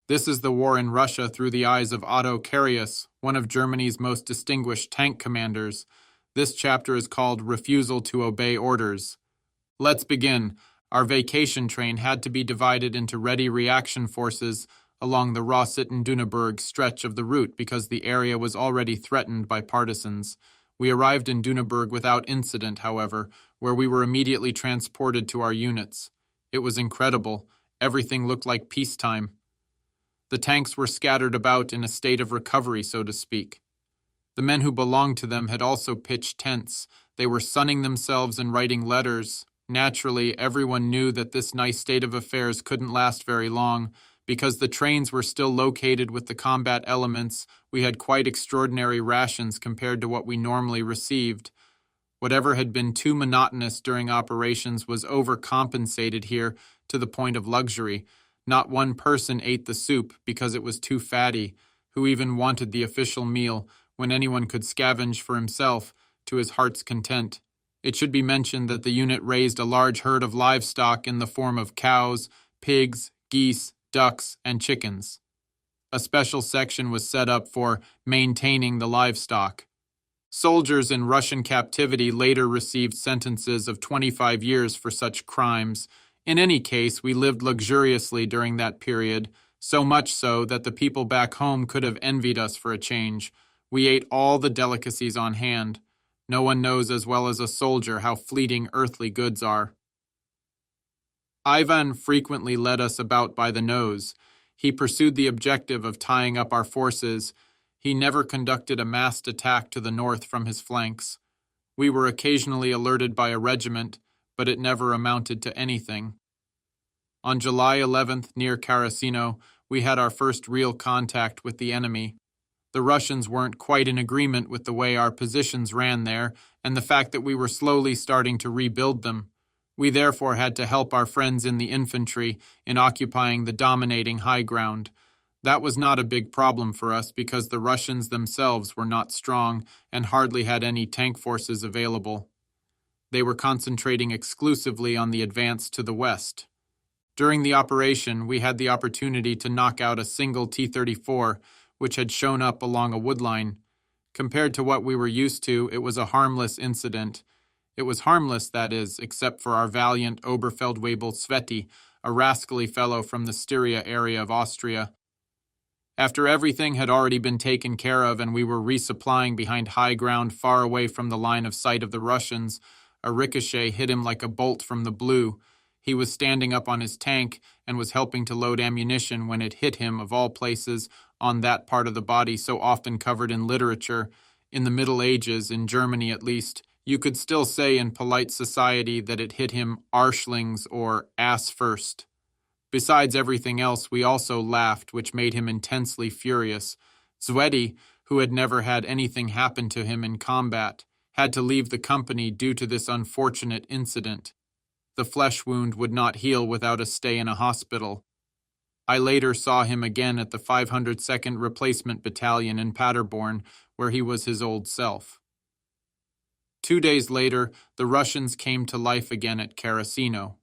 This is the war in Russia through the eyes of Otto Carius, one of Germany's most distinguished tank commanders. This chapter is called Refusal to Obey Orders. Let's begin. Our vacation train had to be divided into ready reaction forces along the Rositten-Düneberg stretch of the route because the area was already threatened by partisans. We arrived in Düneberg without incident, however, where we were immediately transported to our units. It was incredible. Everything looked like peacetime. The tanks were scattered about in a state of recovery, so to speak. The men who belonged to them had also pitched tents. They were sunning themselves and writing letters. Naturally, everyone knew that this nice state of affairs couldn't last very long. Because the trains were still located with the combat elements, we had quite extraordinary rations compared to what we normally received. Whatever had been too monotonous during operations was overcompensated here to the point of luxury. Not one person ate the soup because it was too fatty. Who even wanted the official meal when anyone could scavenge for himself to his heart's content? It should be mentioned that the unit raised a large herd of livestock in the form of cows, pigs, geese, ducks, and chickens. A special section was set up for maintaining the livestock. Soldiers in Russian captivity later received sentences of 25 years for such crimes. In any case, we lived luxuriously during that period, so much so that the people back home could have envied us for a change. We ate all the delicacies on hand. No one knows as well as a soldier how fleeting earthly goods are. Ivan frequently led us about by the nose. He pursued the objective of tying up our forces. He never conducted a massed attack to the north from his flanks. We were occasionally alerted by a regiment, but it never amounted to anything. On July 11th, near Karasino, we had our first real contact with the enemy. The Russians weren't quite in agreement with the way our positions ran there and the fact that we were slowly starting to rebuild them. We therefore had to help our friends in the infantry in occupying the dominating high ground. That was not a big problem for us because the Russians themselves were not strong and hardly had any tank forces available. They were concentrating exclusively on the advance to the west. During the operation, we had the opportunity to knock out a single T-34, which had shown up along a woodline. Compared to what we were used to, it was a harmless incident. It was harmless, that is, except for our valiant Oberfeldwebel Sveti, a rascally fellow from the Styria area of Austria. After everything had already been taken care of and we were resupplying behind high ground far away from the line of sight of the Russians, a ricochet hit him like a bolt from the blue. He was standing up on his tank and was helping to load ammunition when it hit him, of all places, on that part of the body so often covered in literature. In the Middle Ages, in Germany at least, you could still say in polite society that it hit him Arschlings or ass first. Besides everything else, we also laughed, which made him intensely furious. Zwedi, who had never had anything happen to him in combat, had to leave the company due to this unfortunate incident. The flesh wound would not heal without a stay in a hospital. I later saw him again at the 502nd Replacement Battalion in Paderborn, where he was his old self. 2 days later, the Russians came to life again at Karasino.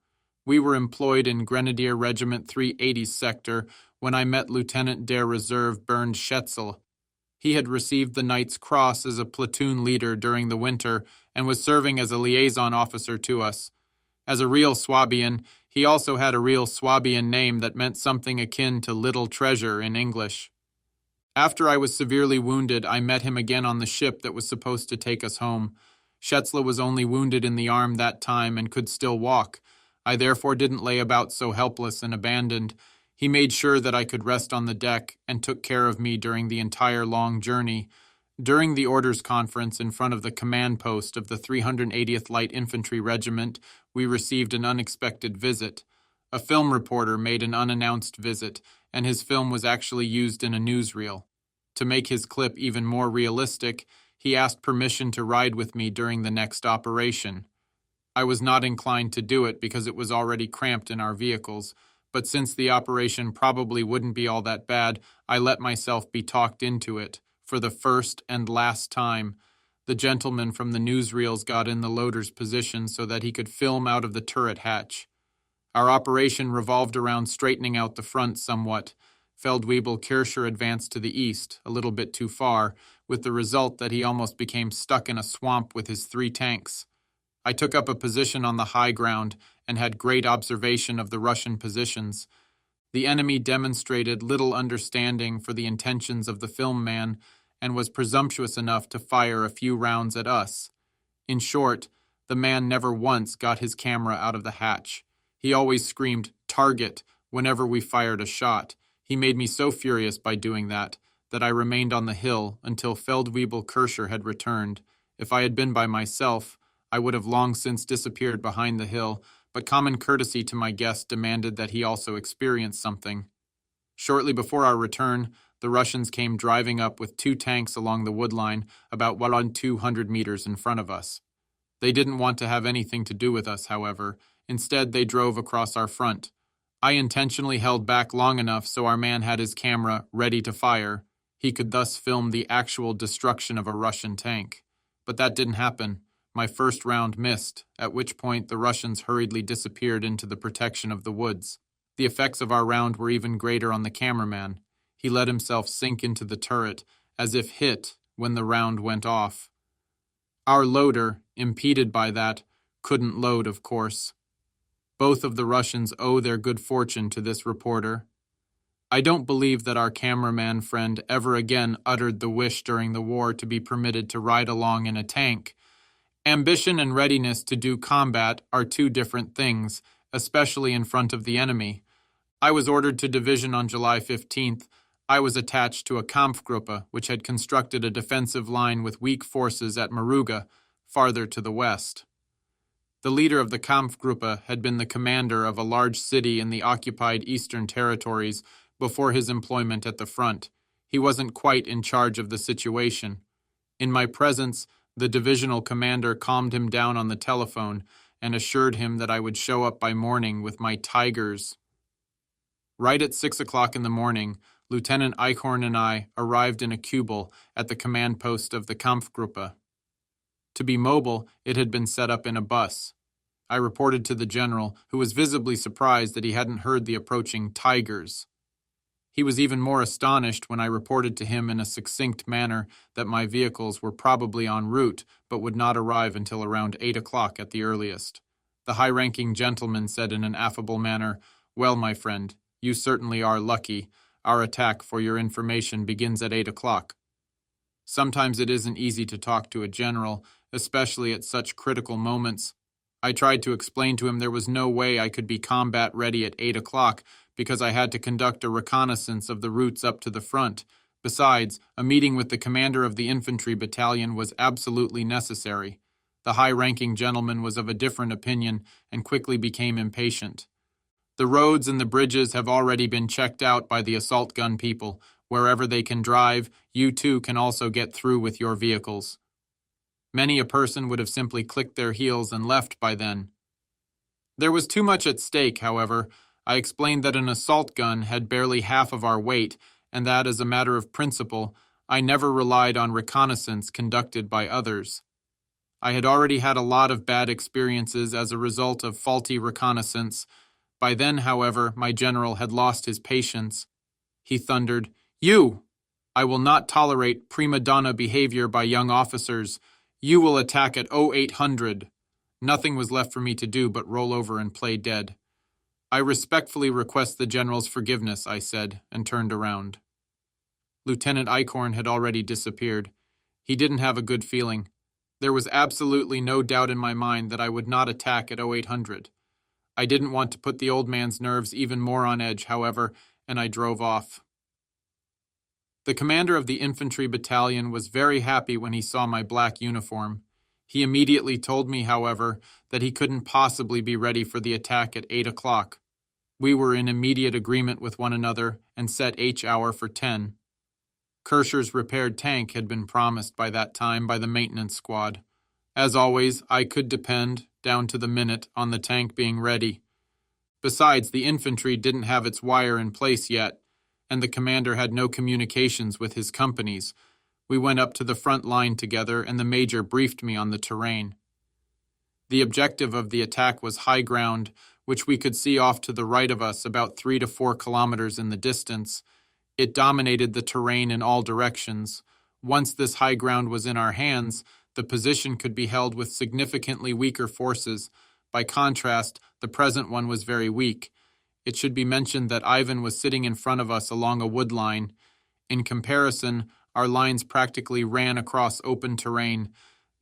We were employed in Grenadier Regiment 380's sector when I met Lieutenant der Reserve Bernd Schetzel. He had received the Knight's Cross as a platoon leader during the winter and was serving as a liaison officer to us. As a real Swabian, he also had a real Swabian name that meant something akin to Little Treasure in English. After I was severely wounded, I met him again on the ship that was supposed to take us home. Schätzle was only wounded in the arm that time and could still walk. I therefore didn't lay about so helpless and abandoned. He made sure that I could rest on the deck and took care of me during the entire long journey. During the orders conference in front of the command post of the 380th Light Infantry Regiment, we received an unexpected visit. A film reporter made an unannounced visit, and his film was actually used in a newsreel. To make his clip even more realistic, he asked permission to ride with me during the next operation. I was not inclined to do it because it was already cramped in our vehicles, but since the operation probably wouldn't be all that bad, I let myself be talked into it. For the first and last time, the gentleman from the newsreels got in the loader's position so that he could film out of the turret hatch. Our operation revolved around straightening out the front somewhat. Feldwebel Kircher advanced to the east, a little bit too far, with the result that he almost became stuck in a swamp with his 3 tanks. I took up a position on the high ground and had great observation of the Russian positions. The enemy demonstrated little understanding for the intentions of the film man and was presumptuous enough to fire a few rounds at us. In short, the man never once got his camera out of the hatch. He always screamed, "Target," whenever we fired a shot. He made me so furious by doing that I remained on the hill until Feldwebel Kircher had returned. If I had been by myself, I would have long since disappeared behind the hill, but common courtesy to my guest demanded that he also experience something. Shortly before our return, the Russians came driving up with 2 tanks along the woodline about 200 meters in front of us. They didn't want to have anything to do with us, however. Instead, they drove across our front. I intentionally held back long enough so our man had his camera ready to fire. He could thus film the actual destruction of a Russian tank. But that didn't happen. My first round missed, at which point the Russians hurriedly disappeared into the protection of the woods. The effects of our round were even greater on the cameraman. He let himself sink into the turret, as if hit when the round went off. Our loader, impeded by that, couldn't load, of course. Both of the Russians owe their good fortune to this reporter. I don't believe that our cameraman friend ever again uttered the wish during the war to be permitted to ride along in a tank. Ambition and readiness to do combat are 2 different things, especially in front of the enemy. I was ordered to division on July 15th. I was attached to a Kampfgruppe, which had constructed a defensive line with weak forces at Maruga, farther to the west. The leader of the Kampfgruppe had been the commander of a large city in the occupied Eastern Territories before his employment at the front. He wasn't quite in charge of the situation. In my presence, the divisional commander calmed him down on the telephone and assured him that I would show up by morning with my Tigers. Right at 6 o'clock in the morning, Lieutenant Eichhorn and I arrived in a cubicle at the command post of the Kampfgruppe. To be mobile, it had been set up in a bus. I reported to the general, who was visibly surprised that he hadn't heard the approaching Tigers. He was even more astonished when I reported to him in a succinct manner that my vehicles were probably en route, but would not arrive until around 8 o'clock at the earliest. The high-ranking gentleman said in an affable manner, "Well, my friend, you certainly are lucky. Our attack, for your information, begins at 8 o'clock. Sometimes it isn't easy to talk to a general, especially at such critical moments. I tried to explain to him there was no way I could be combat ready at 8 o'clock because I had to conduct a reconnaissance of the routes up to the front. Besides, a meeting with the commander of the infantry battalion was absolutely necessary. The high-ranking gentleman was of a different opinion and quickly became impatient. The roads and the bridges have already been checked out by the assault gun people. Wherever they can drive, you too can also get through with your vehicles." Many a person would have simply clicked their heels and left by then. There was too much at stake, however. I explained that an assault gun had barely half of our weight, and that, as a matter of principle, I never relied on reconnaissance conducted by others. I had already had a lot of bad experiences as a result of faulty reconnaissance. By then, however, my general had lost his patience. He thundered, "You! I will not tolerate prima donna behavior by young officers. You will attack at 0800. Nothing was left for me to do but roll over and play dead. "I respectfully request the general's forgiveness," I said, and turned around. Lieutenant Eichhorn had already disappeared. He didn't have a good feeling. There was absolutely no doubt in my mind that I would not attack at 0800. I didn't want to put the old man's nerves even more on edge, however, and I drove off. The commander of the infantry battalion was very happy when he saw my black uniform. He immediately told me, however, that he couldn't possibly be ready for the attack at 8 o'clock. We were in immediate agreement with one another and set H-hour for 10. Kircher's repaired tank had been promised by that time by the maintenance squad. As always, I could depend, down to the minute, on the tank being ready. Besides, the infantry didn't have its wire in place yet, and the commander had no communications with his companies. We went up to the front line together, and the major briefed me on the terrain. The objective of the attack was high ground, which we could see off to the right of us about 3 to 4 kilometers in the distance. It dominated the terrain in all directions. Once this high ground was in our hands, the position could be held with significantly weaker forces. By contrast, the present one was very weak. It should be mentioned that Ivan was sitting in front of us along a wood line. In comparison, our lines practically ran across open terrain.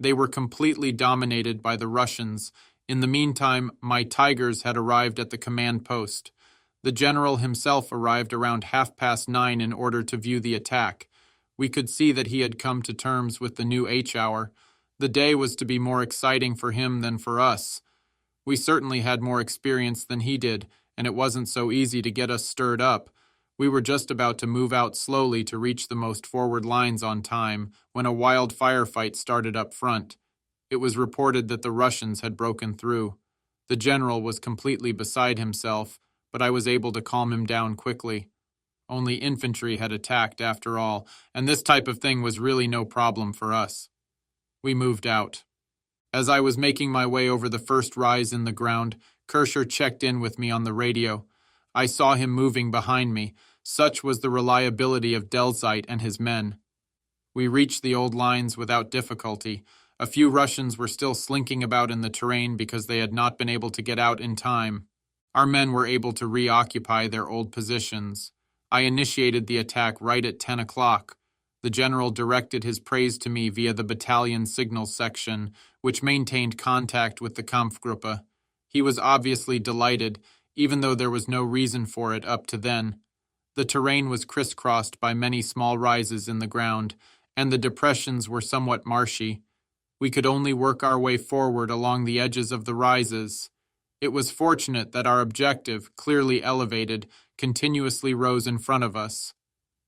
They were completely dominated by the Russians. In the meantime, my Tigers had arrived at the command post. The general himself arrived around 9:30 in order to view the attack. We could see that he had come to terms with the new H-hour. The day was to be more exciting for him than for us. We certainly had more experience than he did, and it wasn't so easy to get us stirred up. We were just about to move out slowly to reach the most forward lines on time when a wild firefight started up front. It was reported that the Russians had broken through. The general was completely beside himself, but I was able to calm him down quickly. Only infantry had attacked after all, and this type of thing was really no problem for us. We moved out. As I was making my way over the first rise in the ground, Kursk checked in with me on the radio. I saw him moving behind me. Such was the reliability of Delzite and his men. We reached the old lines without difficulty. A few Russians were still slinking about in the terrain because they had not been able to get out in time. Our men were able to reoccupy their old positions. I initiated the attack right at 10 o'clock. The general directed his praise to me via the battalion signal section, which maintained contact with the Kampfgruppe. He was obviously delighted, even though there was no reason for it up to then. The terrain was crisscrossed by many small rises in the ground, and the depressions were somewhat marshy. We could only work our way forward along the edges of the rises. It was fortunate that our objective, clearly elevated, continuously rose in front of us.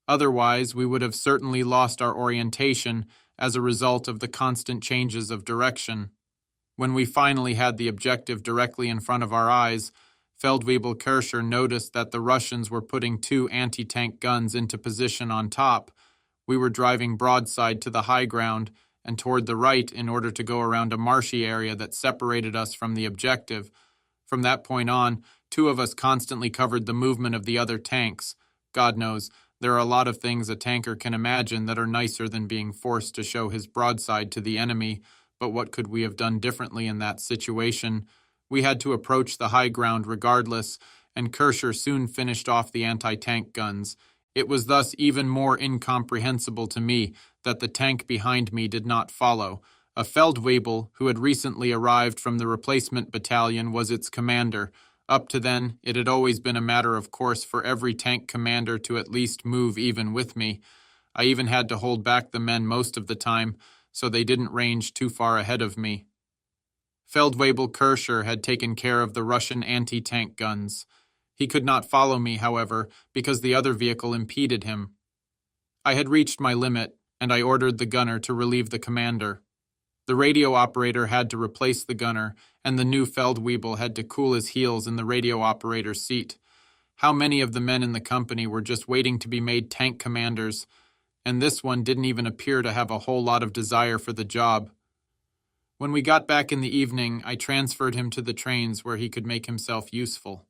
Otherwise, we would have certainly lost our orientation as a result of the constant changes of direction. When we finally had the objective directly in front of our eyes, Feldwebel Kursk noticed that the Russians were putting 2 anti-tank guns into position on top. We were driving broadside to the high ground and toward the right in order to go around a marshy area that separated us from the objective. From that point on, 2 of us constantly covered the movement of the other tanks. God knows, there are a lot of things a tanker can imagine that are nicer than being forced to show his broadside to the enemy, but what could we have done differently in that situation? We had to approach the high ground regardless, and Kursk soon finished off the anti-tank guns. It was thus even more incomprehensible to me that the tank behind me did not follow. A Feldwebel, who had recently arrived from the replacement battalion, was its commander. Up to then, it had always been a matter of course for every tank commander to at least move even with me. I even had to hold back the men most of the time, so they didn't range too far ahead of me. Feldwebel Kursk had taken care of the Russian anti-tank guns. He could not follow me, however, because the other vehicle impeded him. I had reached my limit, and I ordered the gunner to relieve the commander. The radio operator had to replace the gunner, and the new Feldwebel had to cool his heels in the radio operator's seat. How many of the men in the company were just waiting to be made tank commanders, and this one didn't even appear to have a whole lot of desire for the job. When we got back in the evening, I transferred him to the trains where he could make himself useful.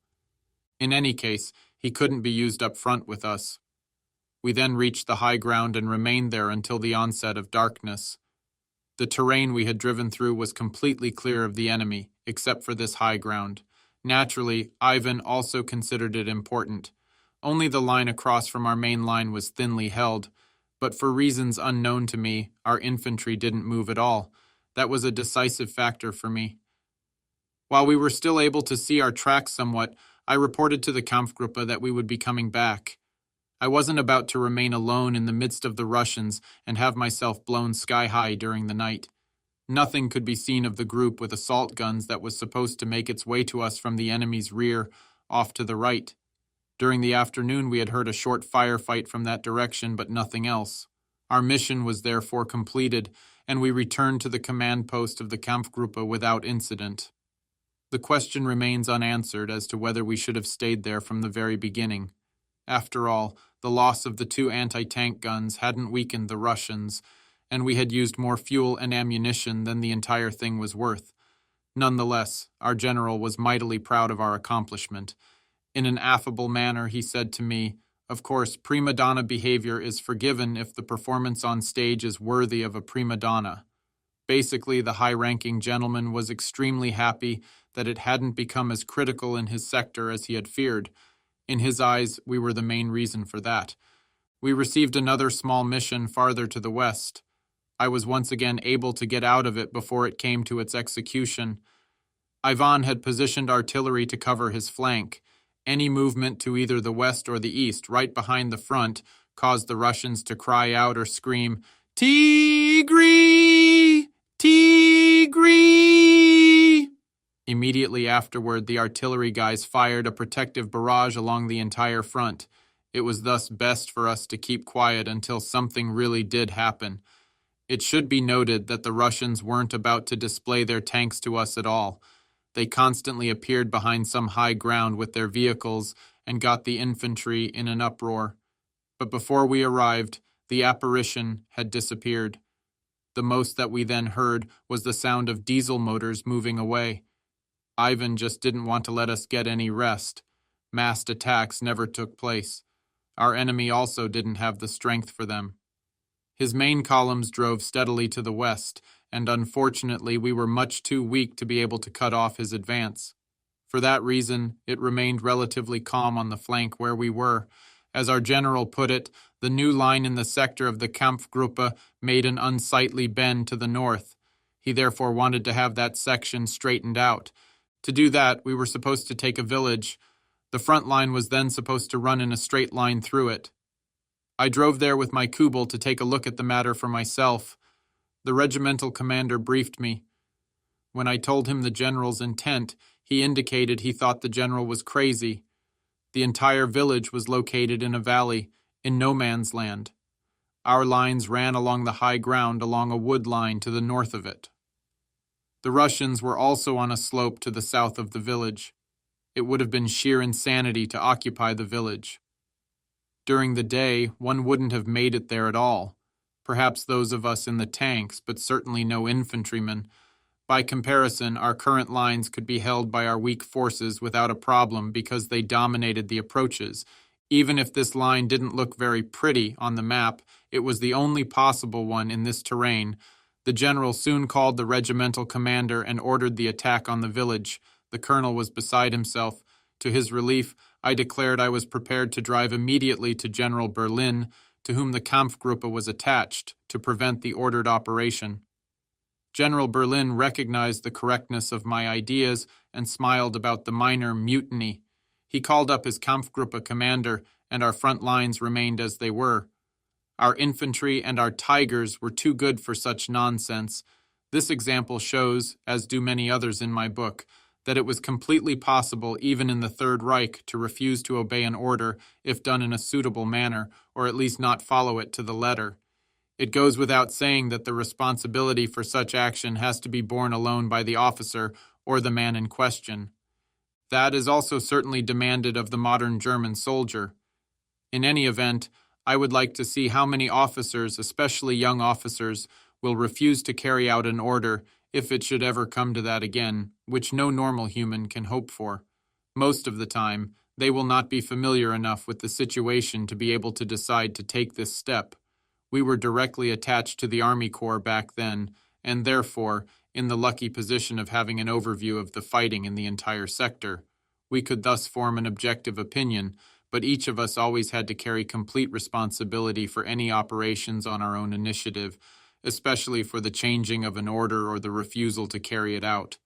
In any case, he couldn't be used up front with us. We then reached the high ground and remained there until the onset of darkness. The terrain we had driven through was completely clear of the enemy, except for this high ground. Naturally, Ivan also considered it important. Only the line across from our main line was thinly held, but for reasons unknown to me, our infantry didn't move at all. That was a decisive factor for me. While we were still able to see our tracks somewhat, I reported to the Kampfgruppe that we would be coming back. I wasn't about to remain alone in the midst of the Russians and have myself blown sky-high during the night. Nothing could be seen of the group with assault guns that was supposed to make its way to us from the enemy's rear, off to the right. During the afternoon we had heard a short firefight from that direction, but nothing else. Our mission was therefore completed, and we returned to the command post of the Kampfgruppe without incident. The question remains unanswered as to whether we should have stayed there from the very beginning. After all, the loss of the 2 anti-tank guns hadn't weakened the Russians, and we had used more fuel and ammunition than the entire thing was worth. Nonetheless, our general was mightily proud of our accomplishment. In an affable manner, he said to me, Of course, prima donna behavior is forgiven if the performance on stage is worthy of a prima donna. Basically, the high-ranking gentleman was extremely happy that it hadn't become as critical in his sector as he had feared. In his eyes, we were the main reason for that. We received another small mission farther to the west. I was once again able to get out of it before it came to its execution. Ivan had positioned artillery to cover his flank. Any movement to either the west or the east, right behind the front, caused the Russians to cry out or scream, "Tigri! Tigri!" Immediately afterward, the artillery guys fired a protective barrage along the entire front. It was thus best for us to keep quiet until something really did happen. It should be noted that the Russians weren't about to display their tanks to us at all. They constantly appeared behind some high ground with their vehicles and got the infantry in an uproar. But before we arrived, the apparition had disappeared. The most that we then heard was the sound of diesel motors moving away. Ivan just didn't want to let us get any rest. Massed attacks never took place. Our enemy also didn't have the strength for them. His main columns drove steadily to the west, and unfortunately we were much too weak to be able to cut off his advance. For that reason, it remained relatively calm on the flank where we were. As our general put it, the new line in the sector of the Kampfgruppe made an unsightly bend to the north. He therefore wanted to have that section straightened out. To do that, we were supposed to take a village. The front line was then supposed to run in a straight line through it. I drove there with my Kubel to take a look at the matter for myself. The regimental commander briefed me. When I told him the general's intent, he indicated he thought the general was crazy. The entire village was located in a valley, in no man's land. Our lines ran along the high ground along a wood line to the north of it. The Russians were also on a slope to the south of the village. It would have been sheer insanity to occupy the village. During the day, one wouldn't have made it there at all. Perhaps those of us in the tanks, but certainly no infantrymen. By comparison, our current lines could be held by our weak forces without a problem because they dominated the approaches. Even if this line didn't look very pretty on the map, it was the only possible one in this terrain. The general soon called the regimental commander and ordered the attack on the village. The colonel was beside himself. To his relief, I declared I was prepared to drive immediately to General Berlin, to whom the Kampfgruppe was attached, to prevent the ordered operation. General Berlin recognized the correctness of my ideas and smiled about the minor mutiny. He called up his Kampfgruppe commander, and our front lines remained as they were. Our infantry and our tigers were too good for such nonsense. This example shows, as do many others in my book, that it was completely possible even in the Third Reich to refuse to obey an order if done in a suitable manner, or at least not follow it to the letter. It goes without saying that the responsibility for such action has to be borne alone by the officer or the man in question. That is also certainly demanded of the modern German soldier. In any event, I would like to see how many officers, especially young officers, will refuse to carry out an order if it should ever come to that again, which no normal human can hope for. Most of the time, they will not be familiar enough with the situation to be able to decide to take this step. We were directly attached to the Army Corps back then, and therefore, in the lucky position of having an overview of the fighting in the entire sector. We could thus form an objective opinion, but each of us always had to carry complete responsibility for any operations on our own initiative, especially for the changing of an order or the refusal to carry it out.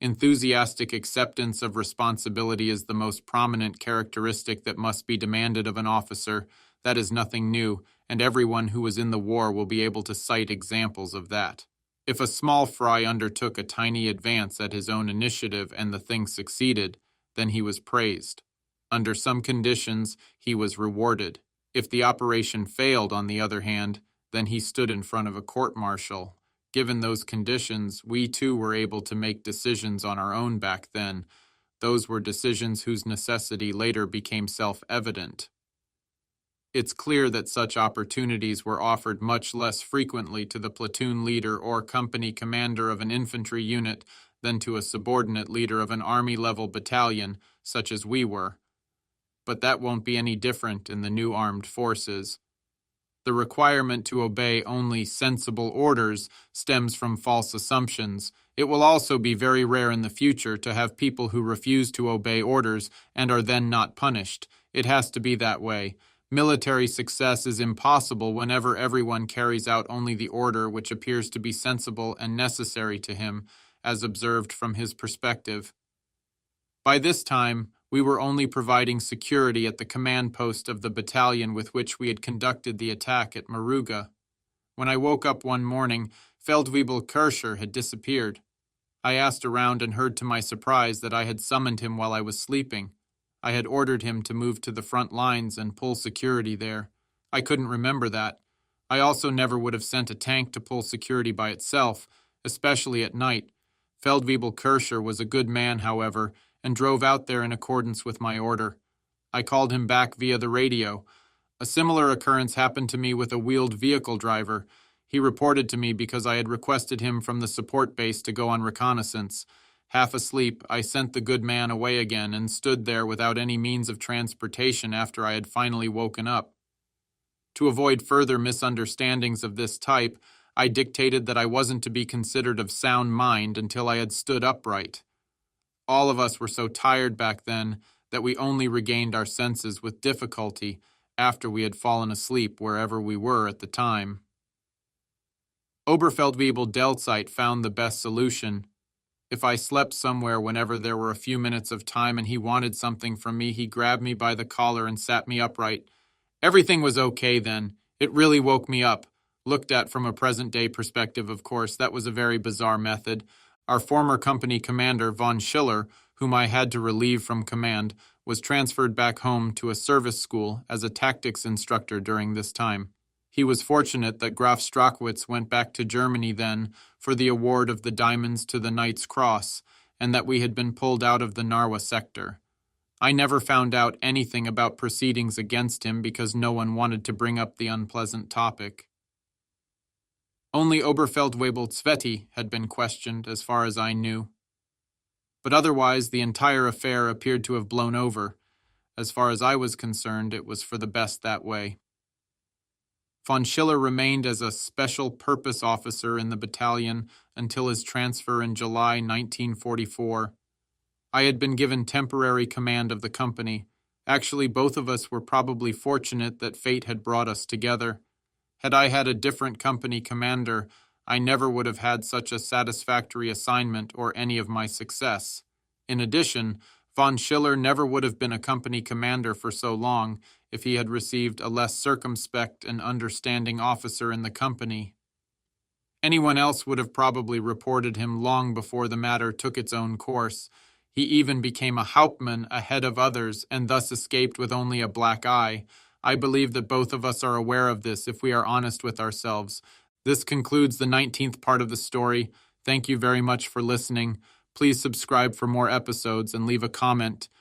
Enthusiastic acceptance of responsibility is the most prominent characteristic that must be demanded of an officer. That is nothing new, and everyone who was in the war will be able to cite examples of that. If a small fry undertook a tiny advance at his own initiative and the thing succeeded, then he was praised. Under some conditions, he was rewarded. If the operation failed, on the other hand, then he stood in front of a court-martial. Given those conditions, we too were able to make decisions on our own back then. Those were decisions whose necessity later became self-evident. It's clear that such opportunities were offered much less frequently to the platoon leader or company commander of an infantry unit than to a subordinate leader of an army-level battalion, such as we were. but that won't be any different in the new armed forces. The requirement to obey only sensible orders stems from false assumptions. It will also be very rare in the future to have people who refuse to obey orders and are then not punished. It has to be that way. Military success is impossible whenever everyone carries out only the order which appears to be sensible and necessary to him, as observed from his perspective. By this time, we were only providing security at the command post of the battalion with which we had conducted the attack at Maruga. When I woke up one morning, Feldwebel Kircher had disappeared. I asked around and heard to my surprise that I had summoned him while I was sleeping. I had ordered him to move to the front lines and pull security there. I couldn't remember that. I also never would have sent a tank to pull security by itself, especially at night. Feldwebel Kircher was a good man, however, and drove out there in accordance with my order. I called him back via the radio. A similar occurrence happened to me with a wheeled vehicle driver. He reported to me because I had requested him from the support base to go on reconnaissance. Half asleep, I sent the good man away again and stood there without any means of transportation after I had finally woken up. To avoid further misunderstandings of this type, I dictated that I wasn't to be considered of sound mind until I had stood upright. All of us were so tired back then that we only regained our senses with difficulty after we had fallen asleep wherever we were at the time. Oberfeldwebel Delzeit found the best solution. If I slept somewhere whenever there were a few minutes of time and he wanted something from me, he grabbed me by the collar and sat me upright. Everything was okay then. It really woke me up. Looked at from a present-day perspective, of course, that was a very bizarre method. Our former company commander, von Schiller, whom I had to relieve from command, was transferred back home to a service school as a tactics instructor during this time. He was fortunate that Graf Strachwitz went back to Germany then for the award of the Diamonds to the Knight's Cross, and that we had been pulled out of the Narwa sector. I never found out anything about proceedings against him because no one wanted to bring up the unpleasant topic. Only Oberfeldwebel Zweti had been questioned, as far as I knew. But otherwise, the entire affair appeared to have blown over. As far as I was concerned, it was for the best that way. Von Schiller remained as a special purpose officer in the battalion until his transfer in July 1944. I had been given temporary command of the company. Actually, both of us were probably fortunate that fate had brought us together. Had I had a different company commander, I never would have had such a satisfactory assignment or any of my success. In addition, von Schiller never would have been a company commander for so long if he had received a less circumspect and understanding officer in the company. Anyone else would have probably reported him long before the matter took its own course. He even became a Hauptmann ahead of others and thus escaped with only a black eye. I believe that both of us are aware of this if we are honest with ourselves. This concludes the 19th part of the story. Thank you very much for listening. Please subscribe for more episodes and leave a comment.